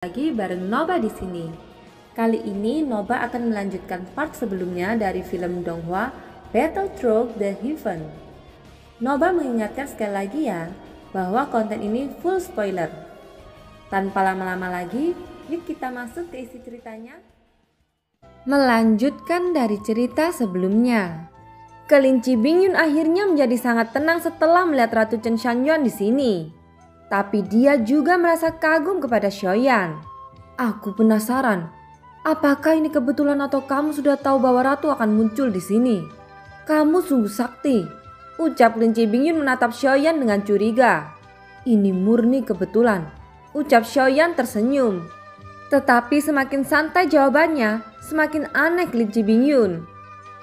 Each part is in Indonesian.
Lagi bareng Noba di sini. Kali ini Noba akan melanjutkan part sebelumnya dari film Donghua Battle Through the Heaven. Noba mengingatkan sekali lagi ya bahwa konten ini full spoiler. Tanpa lama-lama lagi, yuk kita masuk ke isi ceritanya. Melanjutkan dari cerita sebelumnya. Kelinci Bingyun akhirnya menjadi sangat tenang setelah melihat Ratu Chen Shangyuan di sini. Tapi dia juga merasa kagum kepada Xiaoyan. Aku penasaran, apakah ini kebetulan atau kamu sudah tahu bahwa Ratu akan muncul di sini? Kamu sungguh sakti, ucap Kelinci Bingyun menatap Xiaoyan dengan curiga. Ini murni kebetulan, ucap Xiaoyan tersenyum. Tetapi semakin santai jawabannya, semakin aneh Kelinci Bingyun.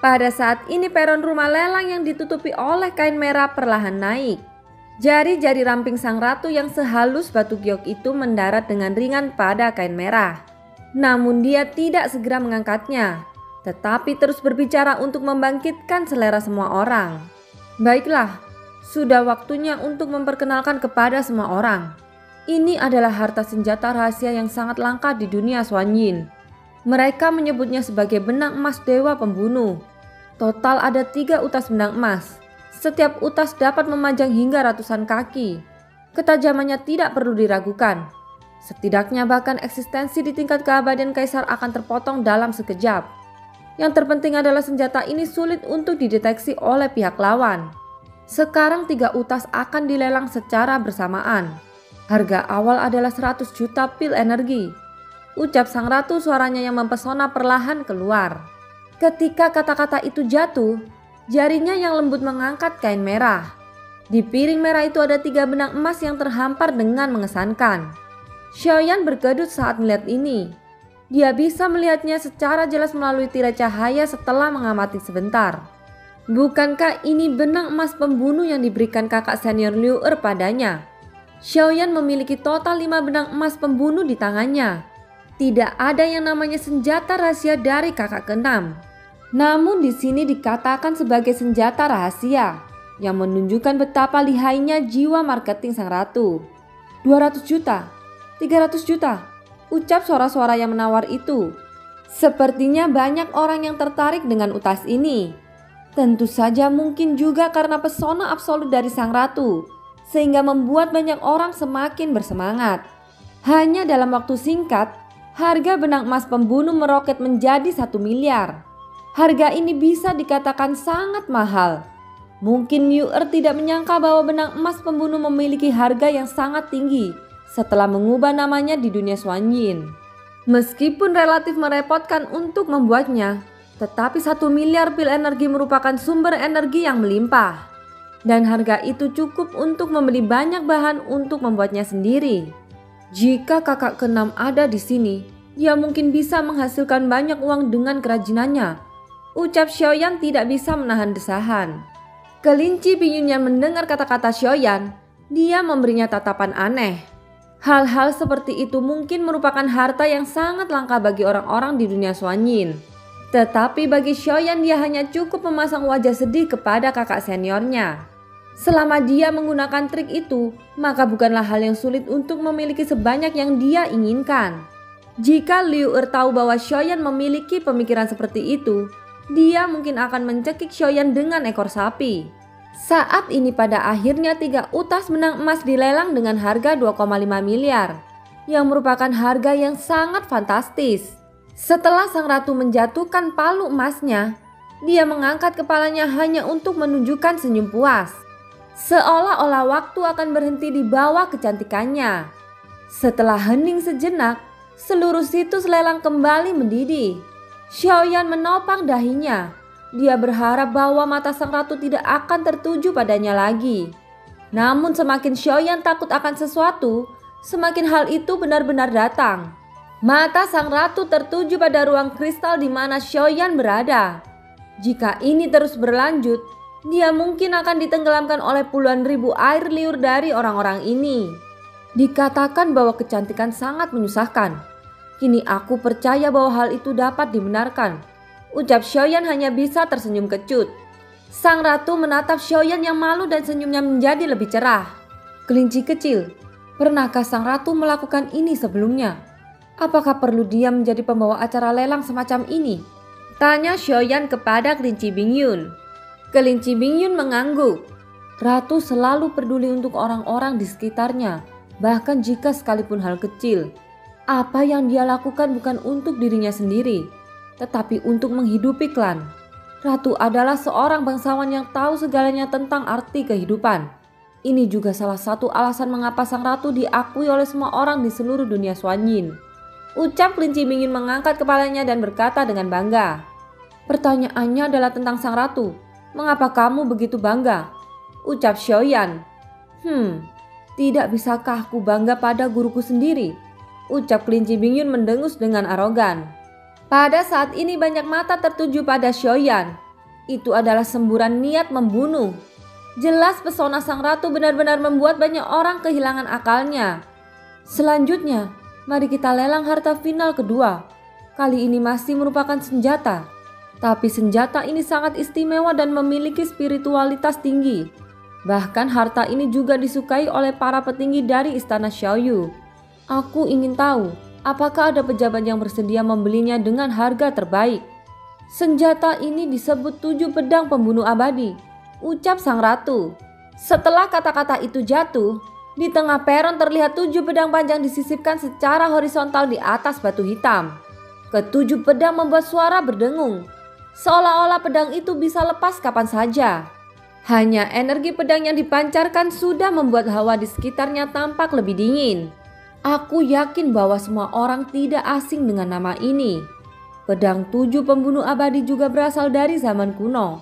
Pada saat ini peron rumah lelang yang ditutupi oleh kain merah perlahan naik. Jari-jari ramping sang ratu yang sehalus batu giok itu mendarat dengan ringan pada kain merah. Namun dia tidak segera mengangkatnya, tetapi terus berbicara untuk membangkitkan selera semua orang. Baiklah, sudah waktunya untuk memperkenalkan kepada semua orang. Ini adalah harta senjata rahasia yang sangat langka di dunia Xuanyin. Mereka menyebutnya sebagai benang emas dewa pembunuh. Total ada 3 utas benang emas. Setiap utas dapat memanjang hingga ratusan kaki. Ketajamannya tidak perlu diragukan. Setidaknya bahkan eksistensi di tingkat keabadian kaisar akan terpotong dalam sekejap. Yang terpenting adalah senjata ini sulit untuk dideteksi oleh pihak lawan. Sekarang 3 utas akan dilelang secara bersamaan. Harga awal adalah 100 juta pil energi. Ucap sang ratu, suaranya yang mempesona perlahan keluar. Ketika kata-kata itu jatuh, jarinya yang lembut mengangkat kain merah. Di piring merah itu ada 3 benang emas yang terhampar dengan mengesankan. Xiaoyan berkedut saat melihat ini. Dia bisa melihatnya secara jelas melalui tirai cahaya setelah mengamati sebentar. Bukankah ini benang emas pembunuh yang diberikan kakak senior Liu Er padanya? Xiaoyan memiliki total 5 benang emas pembunuh di tangannya. Tidak ada yang namanya senjata rahasia dari kakak keenam. Namun di sini dikatakan sebagai senjata rahasia yang menunjukkan betapa lihainya jiwa marketing sang ratu. 200 juta, 300 juta, ucap suara-suara yang menawar itu. Sepertinya banyak orang yang tertarik dengan utas ini. Tentu saja mungkin juga karena pesona absolut dari sang ratu, sehingga membuat banyak orang semakin bersemangat. Hanya dalam waktu singkat, harga benang emas pembunuh meroket menjadi 1 miliar. Harga ini bisa dikatakan sangat mahal. Mungkin Liu Er tidak menyangka bahwa benang emas pembunuh memiliki harga yang sangat tinggi setelah mengubah namanya di dunia Xuanyin. Meskipun relatif merepotkan untuk membuatnya, tetapi 1 miliar pil energi merupakan sumber energi yang melimpah. Dan harga itu cukup untuk membeli banyak bahan untuk membuatnya sendiri. Jika kakak keenam ada di sini, dia mungkin bisa menghasilkan banyak uang dengan kerajinannya. Ucap Xiaoyan tidak bisa menahan desahan. Kelinci Bingyun yang mendengar kata-kata Xiaoyan, dia memberinya tatapan aneh. Hal-hal seperti itu mungkin merupakan harta yang sangat langka bagi orang-orang di dunia Xuanyin. Tetapi bagi Xiaoyan dia hanya cukup memasang wajah sedih kepada kakak seniornya. Selama dia menggunakan trik itu, maka bukanlah hal yang sulit untuk memiliki sebanyak yang dia inginkan. Jika Liu Er tahu bahwa Xiaoyan memiliki pemikiran seperti itu, dia mungkin akan mencekik Xiaoyan dengan ekor sapi. Saat ini pada akhirnya 3 utas benang emas dilelang dengan harga 2,5 miliar, yang merupakan harga yang sangat fantastis. Setelah sang ratu menjatuhkan palu emasnya, dia mengangkat kepalanya hanya untuk menunjukkan senyum puas. Seolah-olah waktu akan berhenti di bawah kecantikannya. Setelah hening sejenak, seluruh situs lelang kembali mendidih. Xiaoyan menopang dahinya. Dia berharap bahwa mata sang ratu tidak akan tertuju padanya lagi. Namun semakin Xiaoyan takut akan sesuatu, semakin hal itu benar-benar datang. Mata sang ratu tertuju pada ruang kristal di mana Xiaoyan berada. Jika ini terus berlanjut, dia mungkin akan ditenggelamkan oleh puluhan ribu air liur dari orang-orang ini. Dikatakan bahwa kecantikan sangat menyusahkan. Kini aku percaya bahwa hal itu dapat dibenarkan. Ucap Xiaoyan hanya bisa tersenyum kecut. Sang ratu menatap Xiaoyan yang malu dan senyumnya menjadi lebih cerah. Kelinci kecil, pernahkah sang ratu melakukan ini sebelumnya? Apakah perlu dia menjadi pembawa acara lelang semacam ini? Tanya Xiaoyan kepada kelinci Bingyun. Kelinci Bingyun mengangguk. Ratu selalu peduli untuk orang-orang di sekitarnya, bahkan jika sekalipun hal kecil. Apa yang dia lakukan bukan untuk dirinya sendiri, tetapi untuk menghidupi klan. Ratu adalah seorang bangsawan yang tahu segalanya tentang arti kehidupan. Ini juga salah satu alasan mengapa sang ratu diakui oleh semua orang di seluruh dunia Xuanyin. Ucap kelinci Bingyun mengangkat kepalanya dan berkata dengan bangga. Pertanyaannya adalah tentang sang ratu. Mengapa kamu begitu bangga? Ucap Xiaoyan. Tidak bisakah aku bangga pada guruku sendiri? Ucap kelinci Bingyun mendengus dengan arogan. Pada saat ini banyak mata tertuju pada Xiaoyan. Itu adalah semburan niat membunuh. Jelas pesona sang ratu benar-benar membuat banyak orang kehilangan akalnya. Selanjutnya, mari kita lelang harta final kedua. Kali ini masih merupakan senjata. Tapi senjata ini sangat istimewa dan memiliki spiritualitas tinggi. Bahkan harta ini juga disukai oleh para petinggi dari istana Xiaoyu. Aku ingin tahu, apakah ada pejabat yang bersedia membelinya dengan harga terbaik? Senjata ini disebut 7 pedang pembunuh abadi, ucap sang ratu. Setelah kata-kata itu jatuh, di tengah peron terlihat 7 pedang panjang disisipkan secara horizontal di atas batu hitam. Ketujuh pedang membuat suara berdengung, seolah-olah pedang itu bisa lepas kapan saja. Hanya energi pedang yang dipancarkan sudah membuat hawa di sekitarnya tampak lebih dingin. Aku yakin bahwa semua orang tidak asing dengan nama ini. Pedang 7 pembunuh abadi juga berasal dari zaman kuno.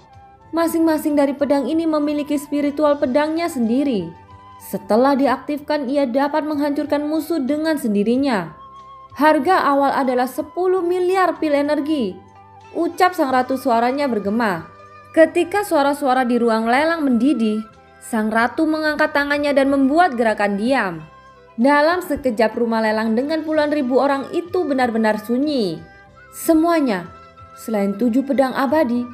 Masing-masing dari pedang ini memiliki spiritual pedangnya sendiri. Setelah diaktifkan, ia dapat menghancurkan musuh dengan sendirinya. Harga awal adalah 10 miliar pil energi, ucap sang ratu, suaranya bergema. Ketika suara-suara di ruang lelang mendidih, sang ratu mengangkat tangannya dan membuat gerakan diam. Dalam sekejap rumah lelang dengan puluhan ribu orang itu benar-benar sunyi. Semuanya, selain 7 pedang abadi,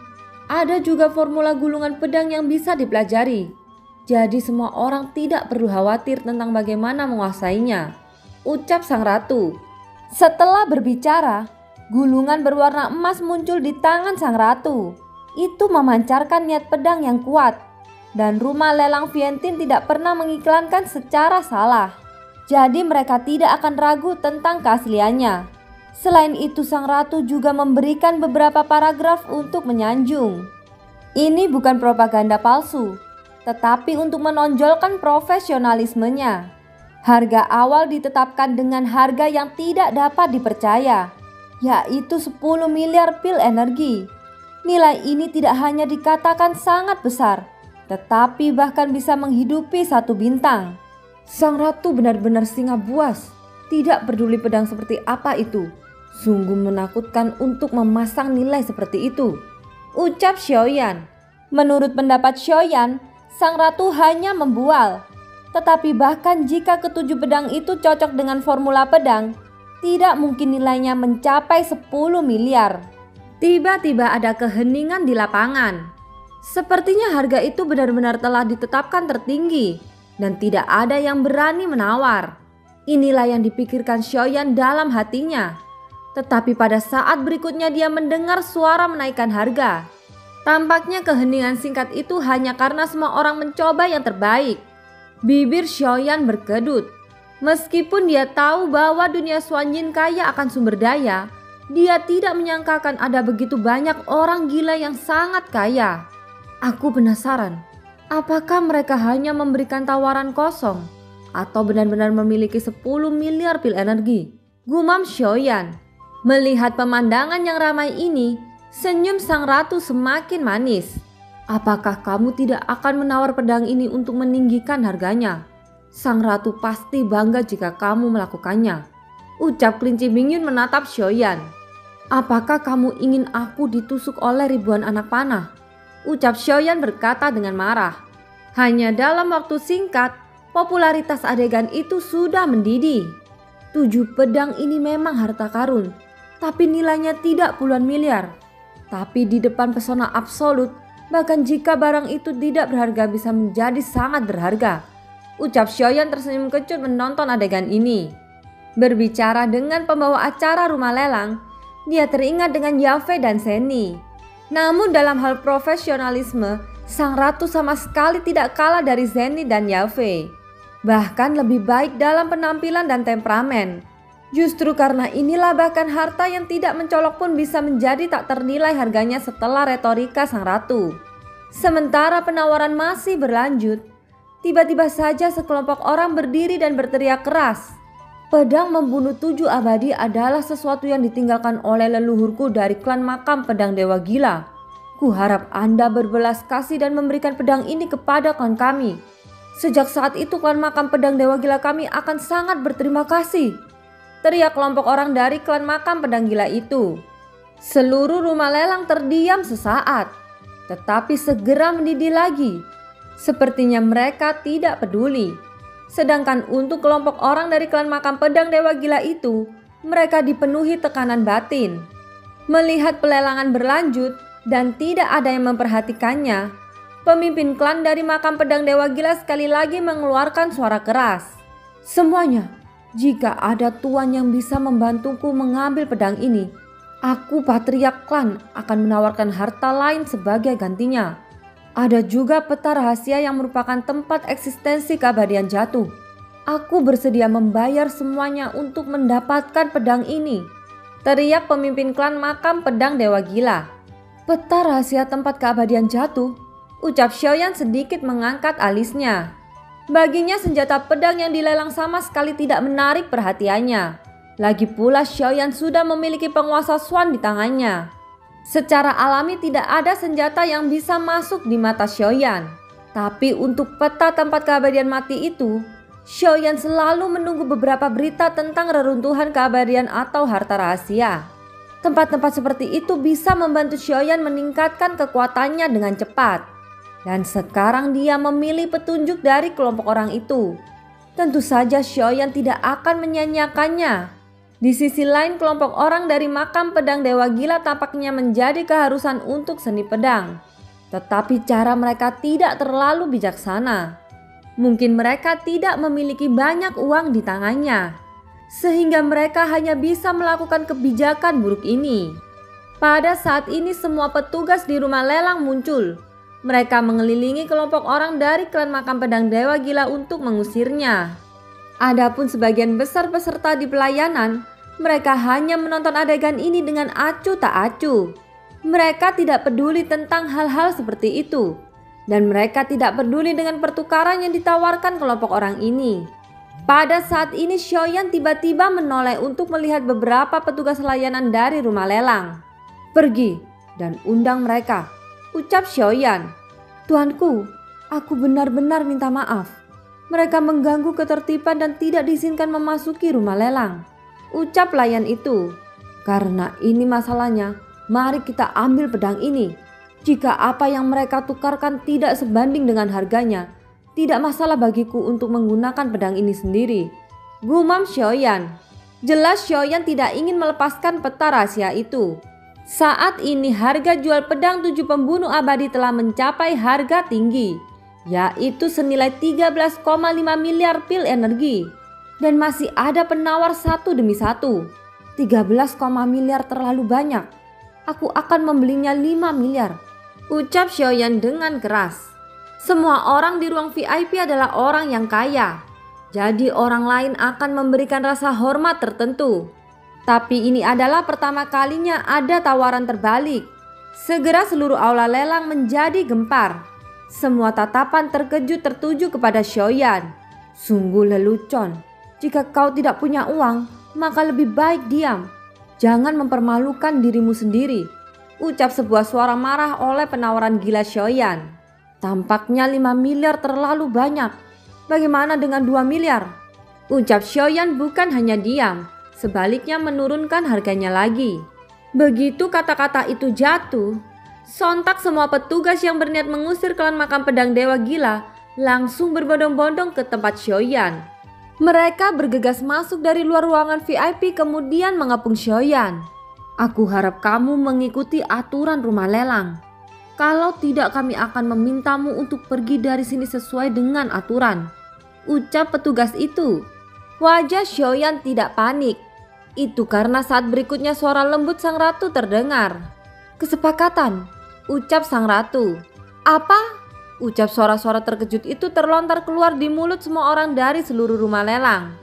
ada juga formula gulungan pedang yang bisa dipelajari. Jadi semua orang tidak perlu khawatir tentang bagaimana menguasainya, ucap sang ratu. Setelah berbicara, gulungan berwarna emas muncul di tangan sang ratu. Itu memancarkan niat pedang yang kuat. Dan rumah lelang Vientiane tidak pernah mengiklankan secara salah. Jadi mereka tidak akan ragu tentang keasliannya. Selain itu sang ratu juga memberikan beberapa paragraf untuk menyanjung. Ini bukan propaganda palsu, tetapi untuk menonjolkan profesionalismenya. Harga awal ditetapkan dengan harga yang tidak dapat dipercaya, yaitu 10 miliar pil energi. Nilai ini tidak hanya dikatakan sangat besar, tetapi bahkan bisa menghidupi satu bintang. Sang ratu benar-benar singa buas, tidak peduli pedang seperti apa itu. Sungguh menakutkan untuk memasang nilai seperti itu, ucap Xiaoyan. Menurut pendapat Xiaoyan, sang ratu hanya membual. Tetapi bahkan jika ketujuh pedang itu cocok dengan formula pedang, tidak mungkin nilainya mencapai 10 miliar. Tiba-tiba ada keheningan di lapangan. Sepertinya harga itu benar-benar telah ditetapkan tertinggi dan tidak ada yang berani menawar. Inilah yang dipikirkan Xiaoyan dalam hatinya. Tetapi pada saat berikutnya dia mendengar suara menaikkan harga. Tampaknya keheningan singkat itu hanya karena semua orang mencoba yang terbaik. Bibir Xiaoyan berkedut. Meskipun dia tahu bahwa dunia Xuanyin kaya akan sumber daya, dia tidak menyangkakan ada begitu banyak orang gila yang sangat kaya. Aku penasaran, apakah mereka hanya memberikan tawaran kosong atau benar-benar memiliki 10 miliar pil energi? Gumam Xiaoyan. Melihat pemandangan yang ramai ini, senyum sang ratu semakin manis. Apakah kamu tidak akan menawar pedang ini untuk meninggikan harganya? Sang ratu pasti bangga jika kamu melakukannya, ucap kelinci Bingyun menatap Xiaoyan. Apakah kamu ingin aku ditusuk oleh ribuan anak panah? Ucap Xiaoyan berkata dengan marah. Hanya dalam waktu singkat, popularitas adegan itu sudah mendidih. 7 pedang ini memang harta karun, tapi nilainya tidak puluhan miliar. Tapi di depan pesona absolut, bahkan jika barang itu tidak berharga bisa menjadi sangat berharga. Ucap Xiaoyan tersenyum kecut menonton adegan ini. Berbicara dengan pembawa acara rumah lelang, dia teringat dengan Yafei dan Seni. Namun dalam hal profesionalisme, sang ratu sama sekali tidak kalah dari Zeni dan Yafei. Bahkan lebih baik dalam penampilan dan temperamen. Justru karena inilah bahkan harta yang tidak mencolok pun bisa menjadi tak ternilai harganya setelah retorika sang ratu. Sementara penawaran masih berlanjut, tiba-tiba saja sekelompok orang berdiri dan berteriak keras. Pedang membunuh 7 abadi adalah sesuatu yang ditinggalkan oleh leluhurku dari klan makam pedang dewa gila. Kuharap Anda berbelas kasih dan memberikan pedang ini kepada klan kami. Sejak saat itu klan makam pedang dewa gila kami akan sangat berterima kasih. Teriak kelompok orang dari klan makam pedang gila itu. Seluruh rumah lelang terdiam sesaat, tetapi segera mendidih lagi. Sepertinya mereka tidak peduli. Sedangkan untuk kelompok orang dari klan makam pedang dewa gila itu, mereka dipenuhi tekanan batin. Melihat pelelangan berlanjut dan tidak ada yang memperhatikannya, pemimpin klan dari makam pedang dewa gila sekali lagi mengeluarkan suara keras. Semuanya, jika ada tuan yang bisa membantuku mengambil pedang ini, aku patriark klan akan menawarkan harta lain sebagai gantinya. Ada juga peta rahasia yang merupakan tempat eksistensi keabadian jatuh. Aku bersedia membayar semuanya untuk mendapatkan pedang ini. Teriak pemimpin klan makam pedang dewa gila. Peta rahasia tempat keabadian jatuh, ucap Xiaoyan sedikit mengangkat alisnya. Baginya senjata pedang yang dilelang sama sekali tidak menarik perhatiannya. Lagi pula Xiaoyan sudah memiliki penguasa Swan di tangannya. Secara alami tidak ada senjata yang bisa masuk di mata Xiaoyan. Tapi untuk peta tempat keabadian mati itu, Xiaoyan selalu menunggu beberapa berita tentang reruntuhan keabadian atau harta rahasia. Tempat-tempat seperti itu bisa membantu Xiaoyan meningkatkan kekuatannya dengan cepat. Dan sekarang dia memilih petunjuk dari kelompok orang itu. Tentu saja Xiaoyan tidak akan menyanyiakannya. Di sisi lain kelompok orang dari makam pedang dewa gila tampaknya menjadi keharusan untuk seni pedang. Tetapi cara mereka tidak terlalu bijaksana. Mungkin mereka tidak memiliki banyak uang di tangannya, sehingga mereka hanya bisa melakukan kebijakan buruk ini. Pada saat ini semua petugas di rumah lelang muncul. Mereka mengelilingi kelompok orang dari klan makam pedang dewa gila untuk mengusirnya. Adapun sebagian besar peserta di pelayanan, mereka hanya menonton adegan ini dengan acuh tak acuh. Mereka tidak peduli tentang hal-hal seperti itu. Dan mereka tidak peduli dengan pertukaran yang ditawarkan kelompok orang ini. Pada saat ini Xiaoyan tiba-tiba menoleh untuk melihat beberapa petugas layanan dari rumah lelang. Pergi dan undang mereka, ucap Xiaoyan. Tuanku, aku benar-benar minta maaf. Mereka mengganggu ketertiban dan tidak diizinkan memasuki rumah lelang, ucap pelayan itu. Karena ini masalahnya, mari kita ambil pedang ini. Jika apa yang mereka tukarkan tidak sebanding dengan harganya, tidak masalah bagiku untuk menggunakan pedang ini sendiri, gumam Xiaoyan. Jelas Xiaoyan tidak ingin melepaskan peta rahasia itu. Saat ini harga jual pedang 7 pembunuh abadi telah mencapai harga tinggi, yaitu senilai 13,5 miliar pil energi. Dan masih ada penawar satu demi satu. 13, miliar terlalu banyak. Aku akan membelinya 5 miliar, ucap Xiaoyan dengan keras. Semua orang di ruang VIP adalah orang yang kaya. Jadi orang lain akan memberikan rasa hormat tertentu. Tapi ini adalah pertama kalinya ada tawaran terbalik. Segera seluruh aula lelang menjadi gempar. Semua tatapan terkejut tertuju kepada Xiaoyan. Sungguh lelucon. Jika kau tidak punya uang, maka lebih baik diam. Jangan mempermalukan dirimu sendiri, ucap sebuah suara marah oleh penawaran gila Xiaoyan. Tampaknya 5 miliar terlalu banyak. Bagaimana dengan 2 miliar? Ucap Xiaoyan bukan hanya diam, sebaliknya menurunkan harganya lagi. Begitu kata-kata itu jatuh, sontak semua petugas yang berniat mengusir klan makam pedang dewa gila langsung berbondong-bondong ke tempat Xiaoyan. Mereka bergegas masuk dari luar ruangan VIP kemudian mengepung Xiaoyan. Aku harap kamu mengikuti aturan rumah lelang. Kalau tidak kami akan memintamu untuk pergi dari sini sesuai dengan aturan, ucap petugas itu. Wajah Xiaoyan tidak panik. Itu karena saat berikutnya suara lembut sang ratu terdengar. "Kesepakatan," ucap sang ratu. "Apa?" ucap suara-suara terkejut itu terlontar keluar di mulut semua orang dari seluruh rumah lelang.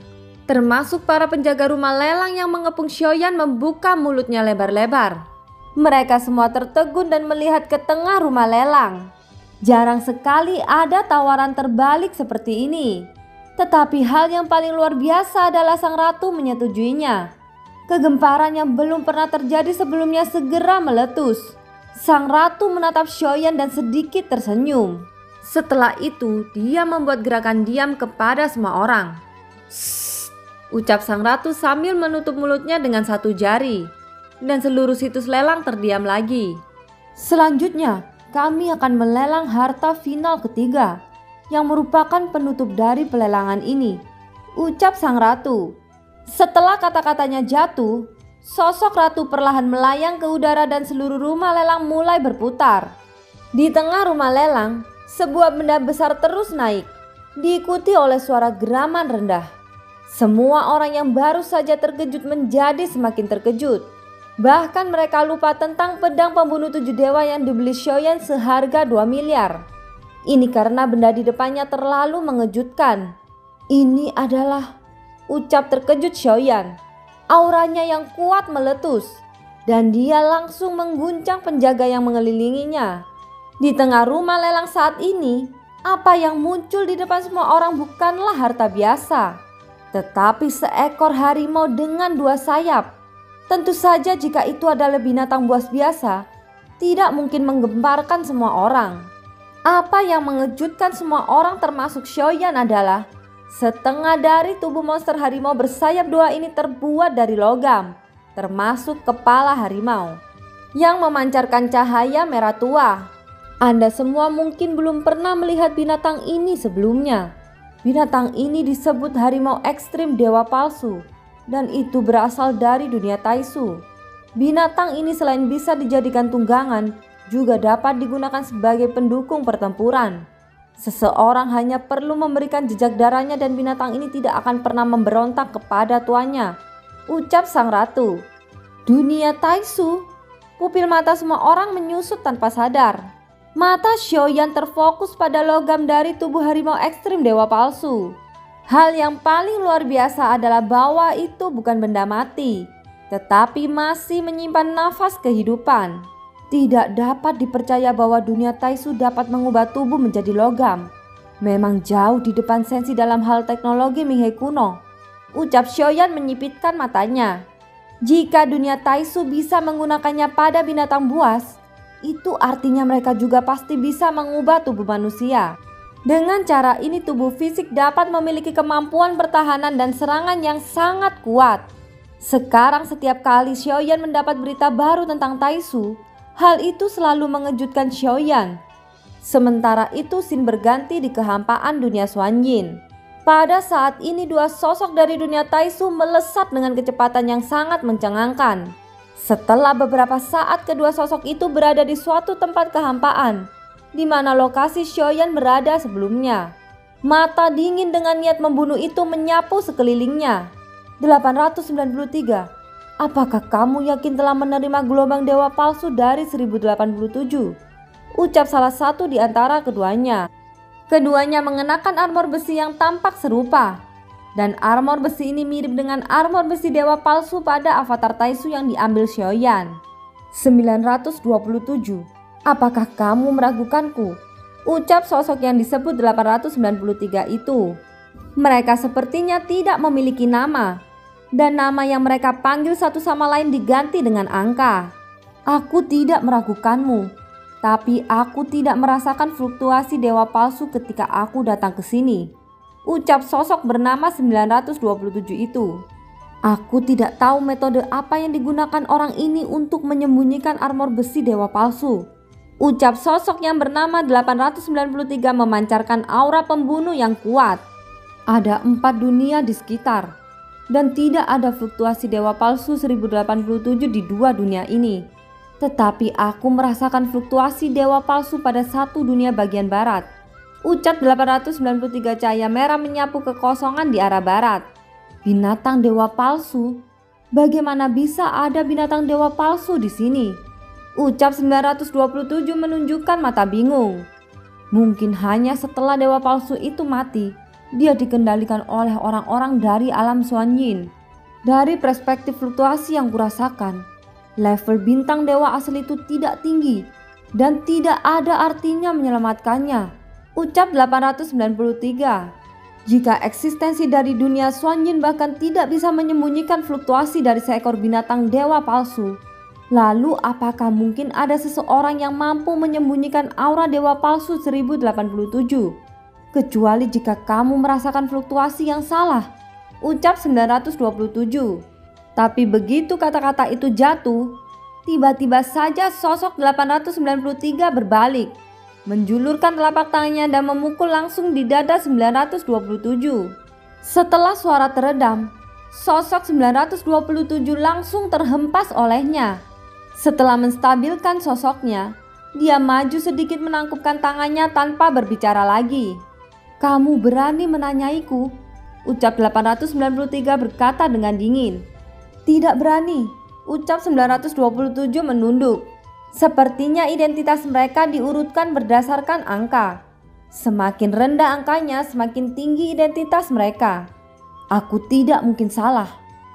Termasuk para penjaga rumah lelang yang mengepung Xiaoyan membuka mulutnya lebar-lebar. Mereka semua tertegun dan melihat ke tengah rumah lelang. Jarang sekali ada tawaran terbalik seperti ini. Tetapi hal yang paling luar biasa adalah sang ratu menyetujuinya. Kegemparan yang belum pernah terjadi sebelumnya segera meletus. Sang ratu menatap Xiaoyan dan sedikit tersenyum. Setelah itu dia membuat gerakan diam kepada semua orang. "Shh," ucap sang ratu sambil menutup mulutnya dengan satu jari. Dan seluruh situs lelang terdiam lagi. "Selanjutnya kami akan melelang harta final ketiga yang merupakan penutup dari pelelangan ini," ucap sang ratu. Setelah kata-katanya jatuh, sosok ratu perlahan melayang ke udara dan seluruh rumah lelang mulai berputar. Di tengah rumah lelang, sebuah benda besar terus naik, diikuti oleh suara geraman rendah. Semua orang yang baru saja terkejut menjadi semakin terkejut. Bahkan mereka lupa tentang pedang pembunuh 7 dewa yang dibeli Xiaoyan seharga 2 miliar. Ini karena benda di depannya terlalu mengejutkan. "Ini adalah," ucap terkejut Xiaoyan. Auranya yang kuat meletus dan dia langsung mengguncang penjaga yang mengelilinginya. Di tengah rumah lelang saat ini, apa yang muncul di depan semua orang bukanlah harta biasa, tetapi seekor harimau dengan 2 sayap. Tentu saja jika itu adalah binatang buas biasa, tidak mungkin menggemparkan semua orang. Apa yang mengejutkan semua orang termasuk Xiaoyan adalah setengah dari tubuh monster harimau bersayap 2 ini terbuat dari logam, termasuk kepala harimau yang memancarkan cahaya merah tua. Anda semua mungkin belum pernah melihat binatang ini sebelumnya. Binatang ini disebut harimau ekstrim dewa palsu dan itu berasal dari dunia Taisu. Binatang ini selain bisa dijadikan tunggangan, juga dapat digunakan sebagai pendukung pertempuran. Seseorang hanya perlu memberikan jejak darahnya dan binatang ini tidak akan pernah memberontak kepada tuannya, ucap sang ratu. Dunia Taisu, pupil mata semua orang menyusut tanpa sadar. Mata Xiaoyan terfokus pada logam dari tubuh harimau ekstrim dewa palsu. Hal yang paling luar biasa adalah bahwa itu bukan benda mati, tetapi masih menyimpan nafas kehidupan. Tidak dapat dipercaya bahwa dunia Taisu dapat mengubah tubuh menjadi logam. Memang jauh di depan Sensi dalam hal teknologi Minghe kuno, ucap Xiaoyan menyipitkan matanya. Jika dunia Taisu bisa menggunakannya pada binatang buas, itu artinya mereka juga pasti bisa mengubah tubuh manusia. Dengan cara ini tubuh fisik dapat memiliki kemampuan pertahanan dan serangan yang sangat kuat. Sekarang setiap kali Xiaoyan mendapat berita baru tentang Taisu, hal itu selalu mengejutkan Xiaoyan. Sementara itu Xin berganti di kehampaan dunia Xuanyin. Pada saat ini 2 sosok dari dunia Taisu melesat dengan kecepatan yang sangat mencengangkan. Setelah beberapa saat kedua sosok itu berada di suatu tempat kehampaan, di mana lokasi Xiaoyan berada sebelumnya. Mata dingin dengan niat membunuh itu menyapu sekelilingnya. 893. Apakah kamu yakin telah menerima gelombang dewa palsu dari 1087? Ucap salah satu di antara keduanya. Keduanya mengenakan armor besi yang tampak serupa. Dan armor besi ini mirip dengan armor besi dewa palsu pada avatar Taisu yang diambil Xiaoyan. 927. Apakah kamu meragukanku? Ucap sosok yang disebut 893 itu. Mereka sepertinya tidak memiliki nama. Dan nama yang mereka panggil satu sama lain diganti dengan angka. Aku tidak meragukanmu, tapi aku tidak merasakan fluktuasi dewa palsu ketika aku datang ke sini, ucap sosok bernama 927 itu. Aku tidak tahu metode apa yang digunakan orang ini untuk menyembunyikan armor besi dewa palsu, ucap sosok yang bernama 893 memancarkan aura pembunuh yang kuat. Ada 4 dunia di sekitar. Dan tidak ada fluktuasi dewa palsu 1087 di 2 dunia ini. Tetapi aku merasakan fluktuasi dewa palsu pada 1 dunia bagian barat. Ucap 893 cahaya merah menyapu kekosongan di arah barat. Binatang dewa palsu? Bagaimana bisa ada binatang dewa palsu di sini? Ucap 927 menunjukkan mata bingung. Mungkin hanya setelah dewa palsu itu mati, dia dikendalikan oleh orang-orang dari alam Xuanyin. Dari perspektif fluktuasi yang kurasakan, level bintang dewa asli itu tidak tinggi dan tidak ada artinya menyelamatkannya. Ucap 893. Jika eksistensi dari dunia Xuanyin bahkan tidak bisa menyembunyikan fluktuasi dari seekor binatang dewa palsu, lalu apakah mungkin ada seseorang yang mampu menyembunyikan aura dewa palsu 1087? Kecuali jika kamu merasakan fluktuasi yang salah. Ucap 927. Tapi begitu kata-kata itu jatuh, tiba-tiba saja sosok 893 berbalik, menjulurkan telapak tangannya dan memukul langsung di dada 927. Setelah suara teredam, sosok 927 langsung terhempas olehnya. Setelah menstabilkan sosoknya, dia maju sedikit menangkupkan tangannya tanpa berbicara lagi. "Kamu berani menanyaiku?" Ucap 893 berkata dengan dingin. "Tidak berani," ucap 927 menunduk. Sepertinya identitas mereka diurutkan berdasarkan angka. Semakin rendah angkanya, semakin tinggi identitas mereka. Aku tidak mungkin salah.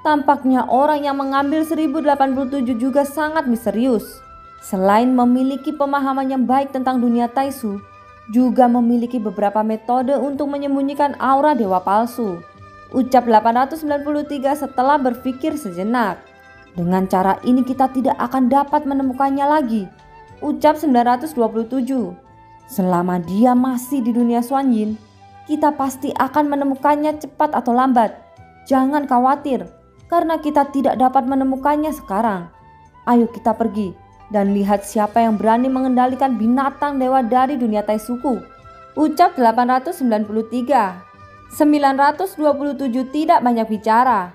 Tampaknya orang yang mengambil 1087 juga sangat misterius. Selain memiliki pemahaman yang baik tentang dunia Taisu, juga memiliki beberapa metode untuk menyembunyikan aura dewa palsu. Ucap 893 setelah berpikir sejenak. "Dengan cara ini kita tidak akan dapat menemukannya lagi," ucap 927. "Selama dia masih di dunia Xuanyin, kita pasti akan menemukannya cepat atau lambat. Jangan khawatir, karena kita tidak dapat menemukannya sekarang. Ayo kita pergi dan lihat siapa yang berani mengendalikan binatang dewa dari dunia Taisuku." Ucap 893. 927 tidak banyak bicara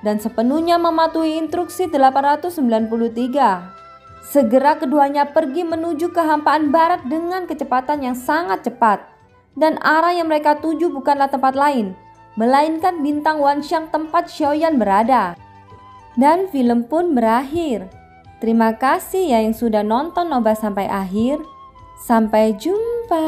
dan sepenuhnya mematuhi instruksi 893. Segera keduanya pergi menuju kehampaan barat dengan kecepatan yang sangat cepat. Dan arah yang mereka tuju bukanlah tempat lain, melainkan bintang Wanxiang tempat Xiaoyan berada. Dan film pun berakhir. Terima kasih ya yang sudah nonton Nobas sampai akhir. Sampai jumpa.